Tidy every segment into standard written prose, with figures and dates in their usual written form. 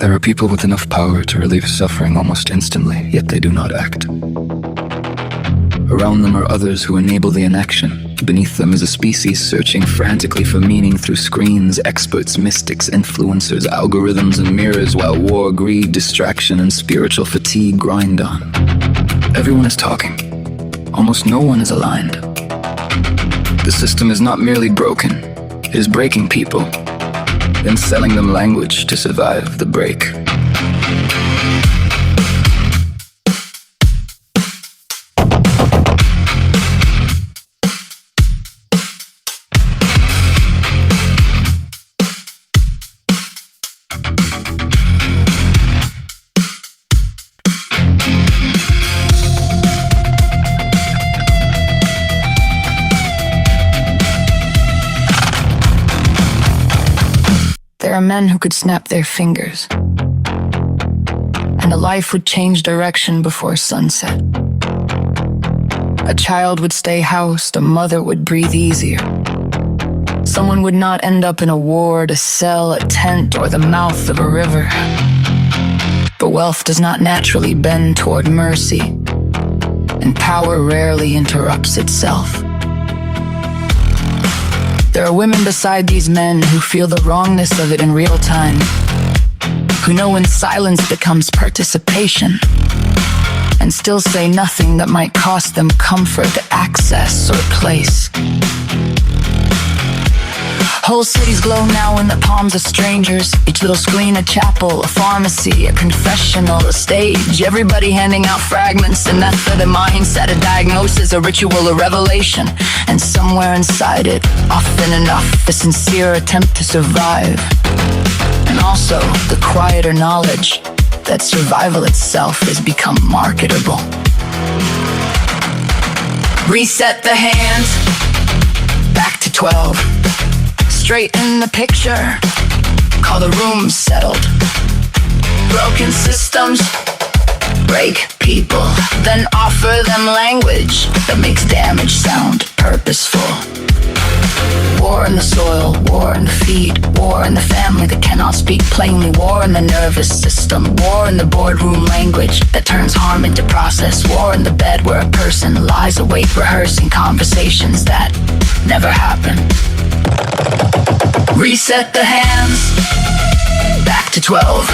There are people with enough power to relieve suffering almost instantly, yet they do not act. Around them are others who enable the inaction. Beneath them is a species searching frantically for meaning through screens, experts, mystics, influencers, algorithms, and mirrors, while war, greed, distraction, and spiritual fatigue grind on. Everyone is talking. Almost no one is aligned. The system is not merely broken, it is breaking people, then selling them language to survive the break. There are men who could snap their fingers, and a life would change direction before sunset. A child would stay housed, a mother would breathe easier. Someone would not end up in a ward, a cell, a tent, or the mouth of a river. But wealth does not naturally bend toward mercy, and power rarely interrupts itself. There are women beside these men who feel the wrongness of it in real time, who know when silence becomes participation, and still say nothing that might cost them comfort, access, or place. Whole cities glow now in the palms of strangers. Each little screen a chapel, a pharmacy, a confessional, a stage. Everybody handing out fragments, a method, a mindset, a diagnosis, a ritual, a revelation. And somewhere inside it, often enough, the sincere attempt to survive. And also the quieter knowledge that survival itself has become marketable. Reset the hands, back to 12. Straighten the picture, call the room settled. Broken systems, break people, then offer them language that makes damage sound purposeful. War in the soil, war in the feed, war in the family that cannot speak plainly, war in the nervous system, war in the boardroom language that turns harm into process, war in the bed where a person lies awake rehearsing conversations that never happen. Reset the hands, back to 12.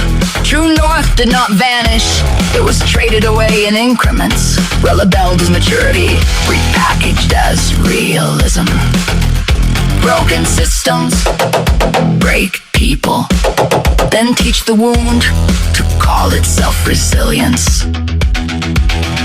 True north did not vanish, it was traded away in increments, relabeled as maturity, repackaged as realism. Broken systems, break people, then teach the wound to call itself resilience.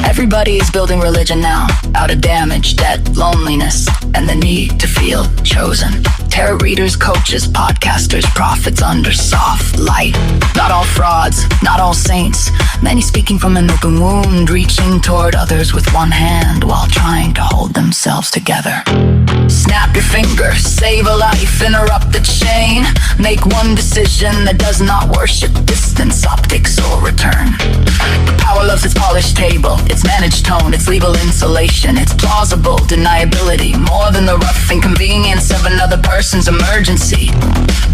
Everybody is building religion now, out of damage, debt, loneliness, and the need to feel chosen. Tarot readers, coaches, podcasters, prophets under soft light. Not all frauds, not all saints. Many speaking from an open wound, reaching toward others with one hand while trying to hold themselves together. Snap your finger, save a life, interrupt the chain. Make one decision that does not worship distance, optics, or return. The power loves its polished table, its managed tone, its legal insulation, its plausible deniability, more than the rough inconvenience of another person's emergency.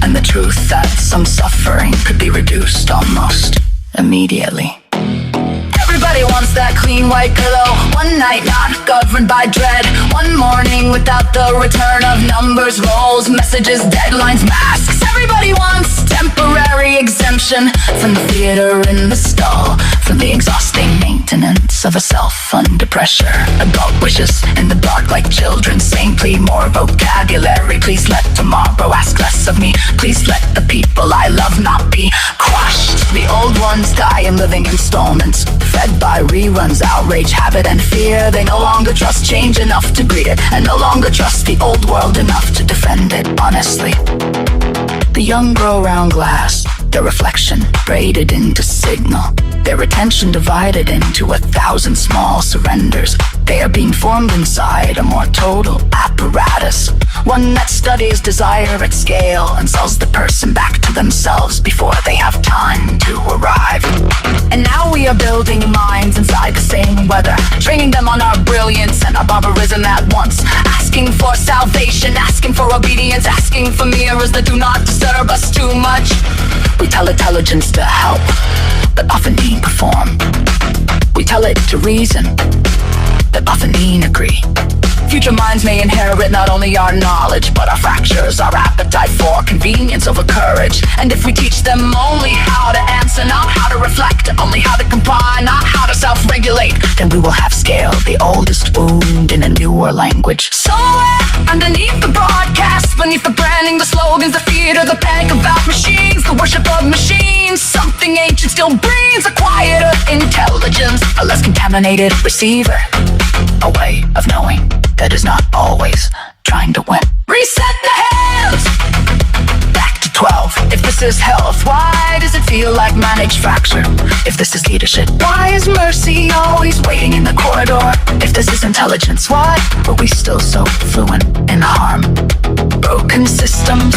And the truth that some suffering could be reduced almost immediately. Everybody wants that clean white pillow. One night not governed by dread. One morning without the return of numbers, roles, messages, deadlines, masks. Everybody wants temporary exemption from the theater in the stall, from the exhausting maintenance of a self under pressure. Adult wishes in the dark like children saying, please more vocabulary. Please let tomorrow ask less of me. Please let the people I love not be crushed. The old ones die in living installments, fed by reruns, outrage, habit, and fear. They no longer trust change enough to greet it, and no longer trust the old world enough to defend it honestly. The young grow round glass, their reflection braided into signal, their attention divided into 1,000 small surrenders. They are being formed inside a more total apparatus, one that studies desire at scale and sells the person back to themselves before they have time to arrive. And now we are building minds inside the same weather, training them on our brilliance and our barbarism at once, asking for salvation, asking for obedience, asking for mirrors that do not disturb us too much. We tell intelligence to help, but often need perform. We tell it to reason, but often need agree. Future minds may inherit not only our knowledge, but our fractures, our appetite for convenience over courage. And if we teach them only how to answer, not how to reflect, only how to comply, not how to self-regulate, then we will have scaled the oldest wound in a newer language. Somewhere underneath the broadcast, beneath the branding, the slogans, the theater, the panic about machines, the worship of machines, something ancient still breathes a quieter intelligence, a less contaminated receiver, a way of knowing that is not always trying to win. Reset the hands! Back to 12. If this is health, why does it feel like managed fracture? If this is leadership, why is mercy always waiting in the corridor? If this is intelligence, why are we still so fluent in harm? Broken systems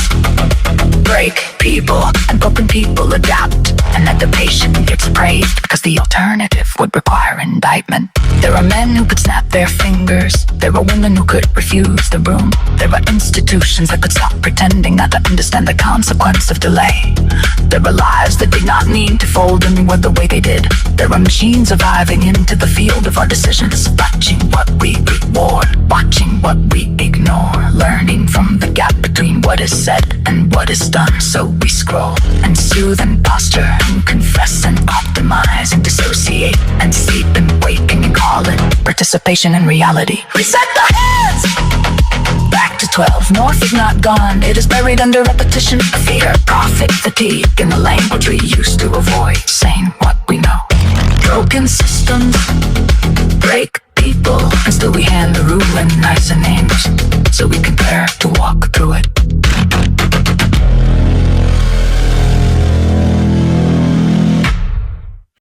break people, and broken people adapt, and that the patient gets praised because the alternative would require indictment. There are men who could snap their fingers. There are women who could refuse the room. There are institutions that could stop pretending not to understand the consequence of delay. There are lives that did not need to fold inward the way they did. There are machines surviving into the field of our decisions, watching what we reward, watching what we ignore, learning from the gap between what is said and what is done. So we scroll and soothe and posture and confess and optimize and dissociate and sleep and waking and call it participation in reality. Reset the hands! Back to 12. North is not gone. It is buried under repetition, fear, profit, fatigue, and the language we used to avoid saying what we know. Broken systems break people, and still we hand the rule in nicer names so we can dare to walk through it.